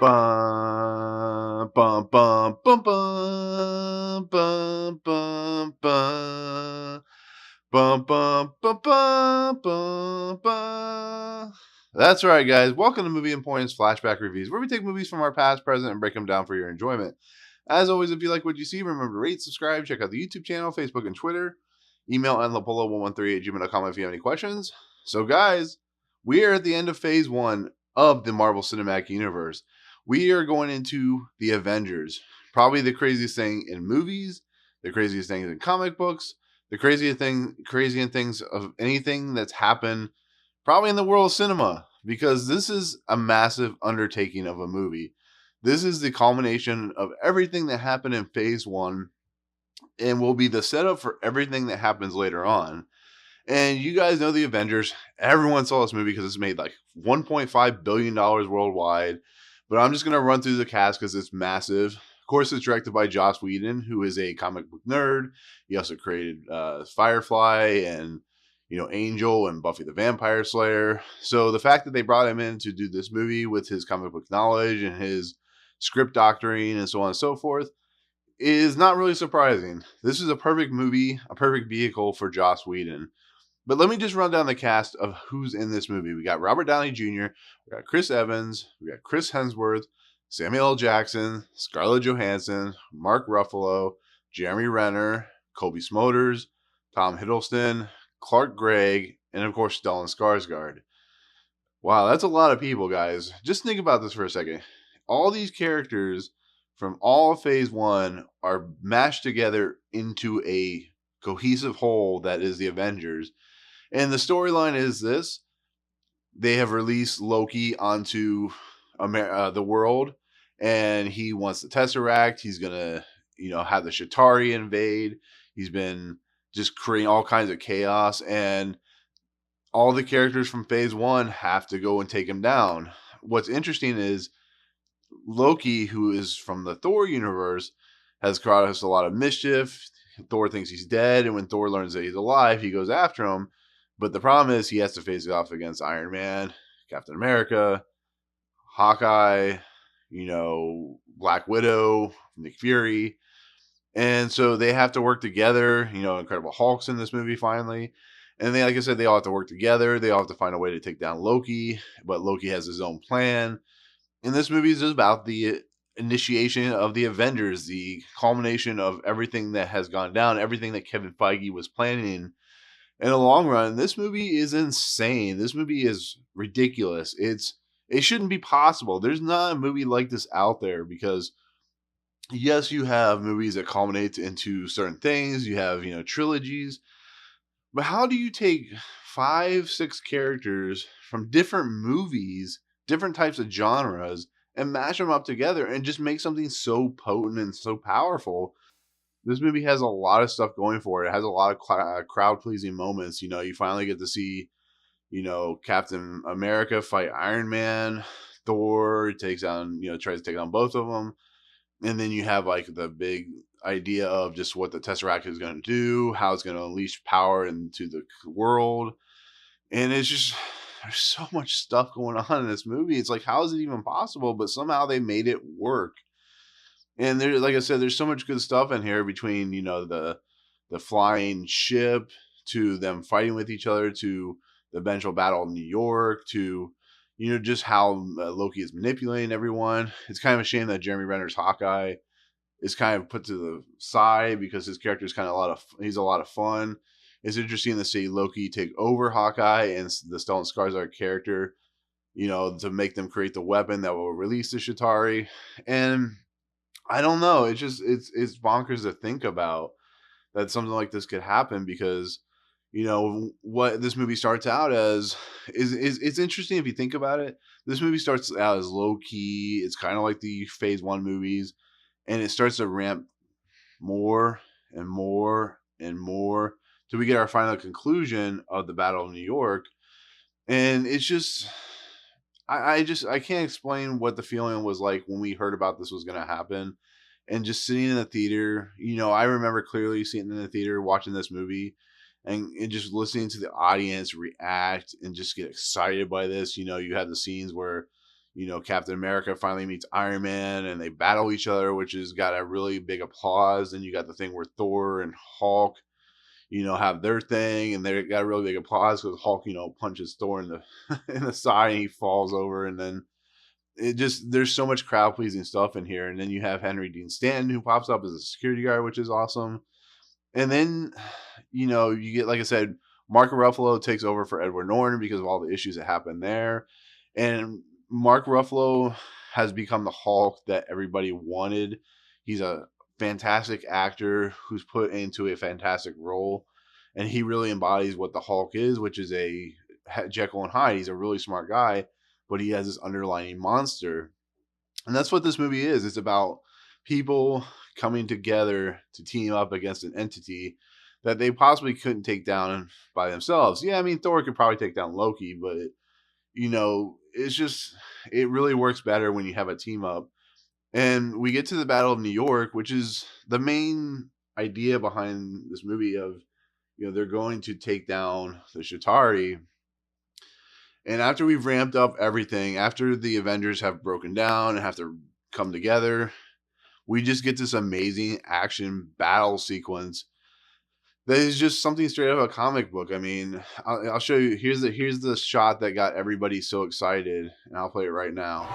Bum, bum, bum, bum, bum, bum, bum, bum. Bum, bum, bum, bum, bum, bum. That's right, guys. Welcome to Movie Importance Flashback Reviews, where we take movies from our past, present, and break them down for your enjoyment. As always, if you like what you see, remember to rate, subscribe, check out the YouTube channel, Facebook, and Twitter. Email nlapolo113@gmail.com if you have any questions. So, guys, we are at the end of Phase 1 of the Marvel Cinematic Universe. We are going into the Avengers. Probably the craziest thing in movies, the craziest things in comic books, the craziest things of anything that's happened probably in the world of cinema, because this is a massive undertaking of a movie. This is the culmination of everything that happened in Phase 1 and will be the setup for everything that happens later on. And you guys know the Avengers. Everyone saw this movie because it's made like $1.5 billion worldwide. But I'm just going to run through the cast because it's massive. Of course, it's directed by Joss Whedon, who is a comic book nerd. He also created Firefly and Angel and Buffy the Vampire Slayer. So the fact that they brought him in to do this movie with his comic book knowledge and his script doctoring and so on and so forth is not really surprising. This is a perfect movie, a perfect vehicle for Joss Whedon. But let me just run down the cast of who's in this movie. We got Robert Downey Jr., we got Chris Evans, we got Chris Hemsworth, Samuel L. Jackson, Scarlett Johansson, Mark Ruffalo, Jeremy Renner, Cobbie Smulders, Tom Hiddleston, Clark Gregg, and of course Stellan Skarsgard. Wow, that's a lot of people, guys. Just think about this for a second. All these characters from all of Phase 1 are mashed together into a cohesive whole that is the Avengers. And the storyline is this. They have released Loki onto the world, and he wants the Tesseract. He's going to, have the Chitauri invade. He's been just creating all kinds of chaos, and all the characters from Phase 1 have to go and take him down. What's interesting is Loki, who is from the Thor universe, has caused a lot of mischief. Thor thinks he's dead, and when Thor learns that he's alive, he goes after him. But the problem is he has to face off against Iron Man, Captain America, Hawkeye, Black Widow, Nick Fury. And so they have to work together. Incredible Hulk's in this movie finally. And they, like I said, they all have to work together. They all have to find a way to take down Loki. But Loki has his own plan. And this movie is about the initiation of the Avengers, the culmination of everything that has gone down, everything that Kevin Feige was planning. In the long run, this movie is insane. This movie is ridiculous. It shouldn't be possible. There's not a movie like this out there because, yes, you have movies that culminate into certain things. You have, trilogies. But how do you take 5, 6 characters from different movies, different types of genres, and mash them up together and just make something so potent and so powerful? This movie has a lot of stuff going for it. It has a lot of crowd pleasing moments. You finally get to see, Captain America fight Iron Man. Thor takes on, tries to take on both of them. And then you have like the big idea of just what the Tesseract is going to do, how it's going to unleash power into the world. And it's just, there's so much stuff going on in this movie. It's like, how is it even possible? But somehow they made it work. And there, like I said, there's so much good stuff in here between, the flying ship to them fighting with each other to the eventual battle in New York to, just how Loki is manipulating everyone. It's kind of a shame that Jeremy Renner's Hawkeye is kind of put to the side because his character is he's a lot of fun. It's interesting to see Loki take over Hawkeye and the Stellan Skarsgård character, to make them create the weapon that will release the Chitauri. And I don't know. It's bonkers to think about that something like this could happen because, what this movie starts out as is it's interesting if you think about it. This movie starts out as low key. It's kind of like the Phase 1 movies, and it starts to ramp more and more and more till we get our final conclusion of the Battle of New York. And it's just I can't explain what the feeling was like when we heard about this was going to happen. And just sitting in the theater, I remember clearly sitting in the theater watching this movie and just listening to the audience react and just get excited by this. You had the scenes where, Captain America finally meets Iron Man and they battle each other, which has got a really big applause. Then you got the thing where Thor and Hulk, have their thing, and they got a really big applause because Hulk, punches Thor in the in the side and he falls over, and then there's so much crowd pleasing stuff in here. And then you have Henry Dean Stanton who pops up as a security guard, which is awesome. And then, you get, like I said, Mark Ruffalo takes over for Edward Norton because of all the issues that happened there. And Mark Ruffalo has become the Hulk that everybody wanted. He's a fantastic actor who's put into a fantastic role. And he really embodies what the Hulk is, which is a Jekyll and Hyde. He's a really smart guy, but he has this underlying monster. And that's what this movie is. It's about people coming together to team up against an entity that they possibly couldn't take down by themselves. Yeah, I mean, Thor could probably take down Loki, but, it's just, it really works better when you have a team up. And we get to the Battle of New York, which is the main idea behind this movie of, they're going to take down the Chitauri. And after we've ramped up everything, after the Avengers have broken down and have to come together, we just get this amazing action battle sequence that is just something straight out of a comic book. I mean, I'll show you. Here's the shot that got everybody so excited, and I'll play it right now.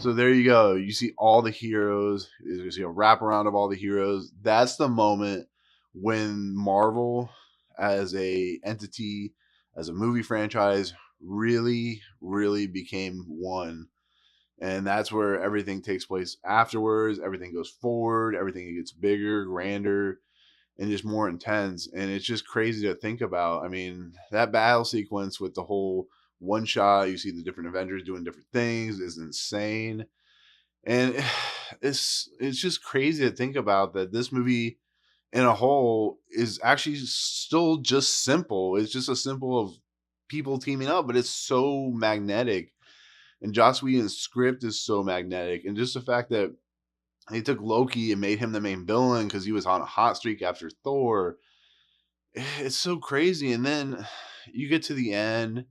So there you go. You see all the heroes. You see a wraparound of all the heroes. That's the moment when Marvel, as a entity, as a movie franchise, really, really became one. And that's where everything takes place afterwards. Everything goes forward. Everything gets bigger, grander, and just more intense. And it's just crazy to think about. I mean, that battle sequence with the whole one shot, you see the different Avengers doing different things, is insane. And it's just crazy to think about that this movie in a whole is actually still just simple. It's just a simple of people teaming up, but it's so magnetic. And Joss Whedon's script is so magnetic. And just the fact that they took Loki and made him the main villain because he was on a hot streak after Thor. It's so crazy. And then you get to the end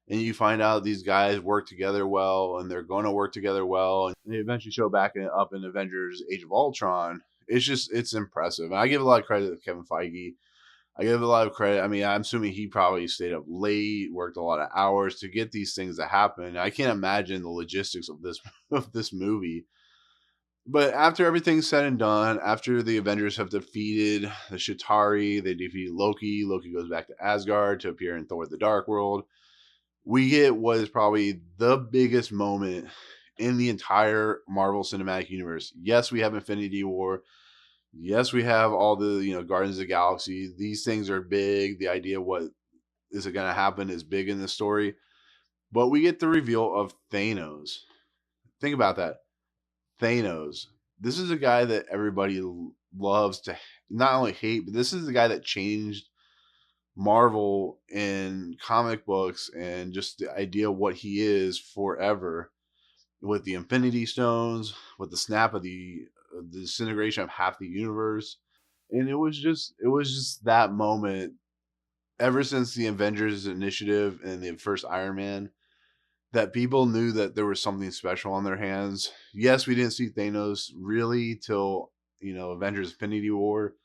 and you find out these guys work together well and they're going to work together well. And they eventually show back up in Avengers Age of Ultron. It's impressive. And I give a lot of credit to Kevin Feige. I give a lot of credit. I mean, I'm assuming he probably stayed up late, worked a lot of hours to get these things to happen. I can't imagine the logistics of this movie. But after everything's said and done, after the Avengers have defeated the Chitauri, they defeat Loki. Loki goes back to Asgard to appear in Thor: The Dark World. We get what is probably the biggest moment in the entire Marvel Cinematic Universe. Yes, we have Infinity War. Yes, we have all the, Guardians of the Galaxy. These things are big. The idea of what is going to happen is big in this story. But we get the reveal of Thanos. Think about that. Thanos. This is a guy that everybody loves to not only hate, but this is the guy that changed Marvel in comic books and just the idea of what he is forever, with the Infinity Stones, with the snap of the disintegration of half the universe. And it was just that moment ever since the Avengers Initiative and the first Iron Man that people knew that there was something special on their hands. Yes, we didn't see Thanos really till, Avengers Infinity War.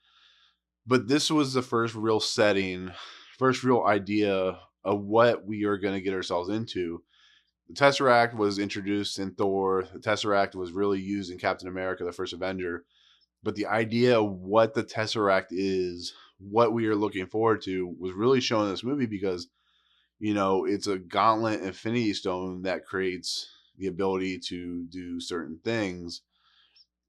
But this was the first real setting, first real idea of what we are going to get ourselves into. The Tesseract was introduced in Thor. The Tesseract was really used in Captain America, the first Avenger. But the idea of what the Tesseract is, what we are looking forward to, was really shown in this movie because, it's a gauntlet Infinity Stone that creates the ability to do certain things.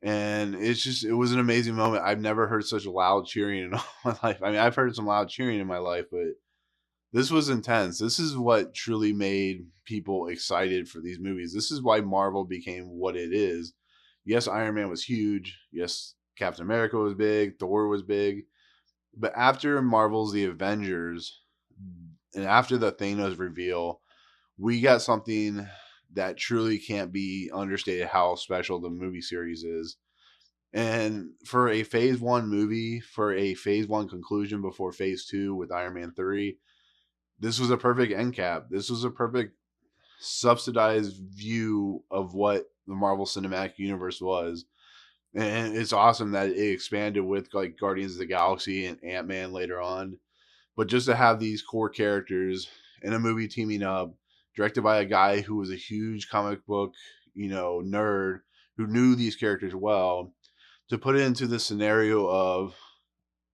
And it was an amazing moment. I've never heard such loud cheering in all my life. I mean, I've heard some loud cheering in my life, but this was intense. This is what truly made people excited for these movies. This is why Marvel became what it is. Yes, Iron Man was huge. Yes, Captain America was big. Thor was big. But after Marvel's The Avengers, and after the Thanos reveal, we got something that truly can't be understated how special the movie series is. And for a phase 1 movie, for a phase 1 conclusion before phase 2 with Iron Man 3, this was a perfect end cap. This was a perfect subsidized view of what the Marvel Cinematic Universe was. And it's awesome that it expanded with like Guardians of the Galaxy and Ant-Man later on. But just to have these core characters in a movie teaming up, directed by a guy who was a huge comic book, nerd who knew these characters well, to put it into the scenario of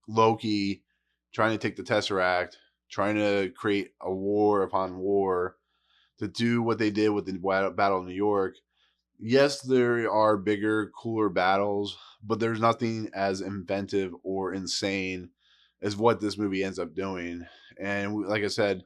Loki trying to take the Tesseract, trying to create a war upon war, to do what they did with the Battle of New York. Yes, there are bigger, cooler battles, but there's nothing as inventive or insane as what this movie ends up doing. And like I said,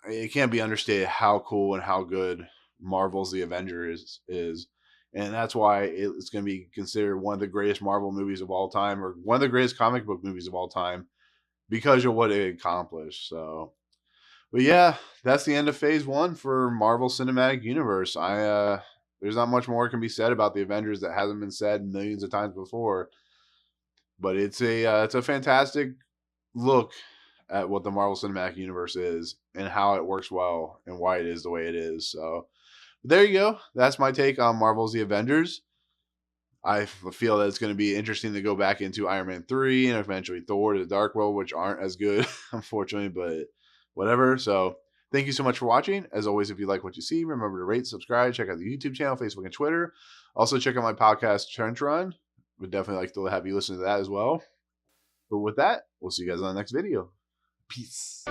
it can't be understated how cool and how good Marvel's The Avengers is. And that's why it's going to be considered one of the greatest Marvel movies of all time, or one of the greatest comic book movies of all time, because of what it accomplished. So, but yeah, that's the end of phase 1 for Marvel Cinematic Universe. There's not much more can be said about the Avengers that hasn't been said millions of times before. But it's a fantastic look at what the Marvel Cinematic Universe is and how it works well and why it is the way it is. So there you go. That's my take on Marvel's The Avengers. I feel that it's going to be interesting to go back into Iron Man 3 and eventually Thor: The Dark World, which aren't as good, unfortunately, but whatever. So thank you so much for watching. As always, if you like what you see, remember to rate, subscribe, check out the YouTube channel, Facebook, and Twitter. Also, check out my podcast, Trench Run. Would definitely like to have you listen to that as well. But with that, we'll see you guys on the next video. Peace.